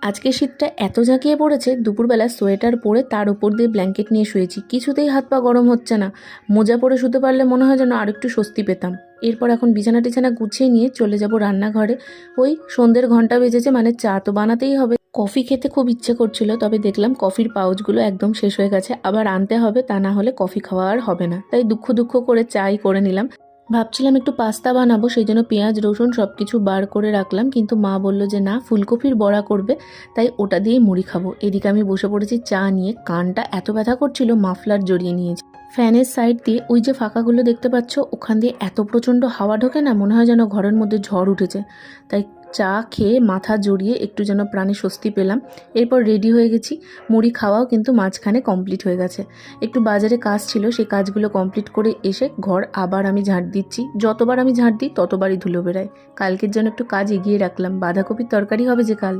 আজকে শীতটা এত ঝাঁকিয়ে পড়েছে, দুপুরবেলা সোয়েটার পরে তার উপর দিয়ে ব্ল্যাঙ্কেট নিয়ে শুয়েছি। কিছুতেই হাত পা গরম হচ্ছে না। মোজা পরে শুতে পারলে মনে হয় যেন আরেকটু স্বস্তি পেতাম। এরপর এখন বিছানা টিছানা গুছিয়ে নিয়ে চলে যাব রান্নাঘরে। ওই সন্ধ্যের ঘন্টা বেজেছে, মানে চা তো বানাতেই হবে। কফি খেতে খুব ইচ্ছে করছিল, তবে দেখলাম কফির পাউচগুলো একদম শেষ হয়ে গেছে। আবার আনতে হবে, তা না হলে কফি খাওয়া আর হবে না। তাই দুঃখ দুঃখ করে চাই করে নিলাম। ভাবছিলাম একটু পাস্তা বানাবো, সেই জন্য পেঁয়াজ রসুন সব কিছু বার করে রাখলাম, কিন্তু মা বলল যে না, ফুলকপির বড়া করবে, তাই ওটা দিয়েই মুড়ি খাবো। এদিকে আমি বসে পড়েছি চা নিয়ে। কানটা এত ব্যথা করছিল, মাফলার জড়িয়ে নিয়েছি। ফ্যানের সাইড দিয়ে ওই যে ফাঁকাগুলো দেখতে পাচ্ছ, ওখান দিয়ে এত প্রচণ্ড হাওয়া ঢোকে না, মনে হয় যেন ঘরের মধ্যে ঝড় উঠেছে। তাই চা খেয়ে মাথা জড়িয়ে একটু যেন প্রাণে স্বস্তি পেলাম। এরপর রেডি হয়ে গেছি। মুড়ি খাওয়াও কিন্তু মাঝখানে কমপ্লিট হয়ে গেছে। একটু বাজারে কাজ ছিল, সেই কাজগুলো কমপ্লিট করে এসে ঘর আবার আমি ঝাঁট দিচ্ছি। যতবার আমি ঝাঁট দিই ততবারই ধুলো বেরায়। কালকের জন্য একটু কাজ এগিয়ে রাখলাম, বাঁধাকপির তরকারি হবে যে কাল।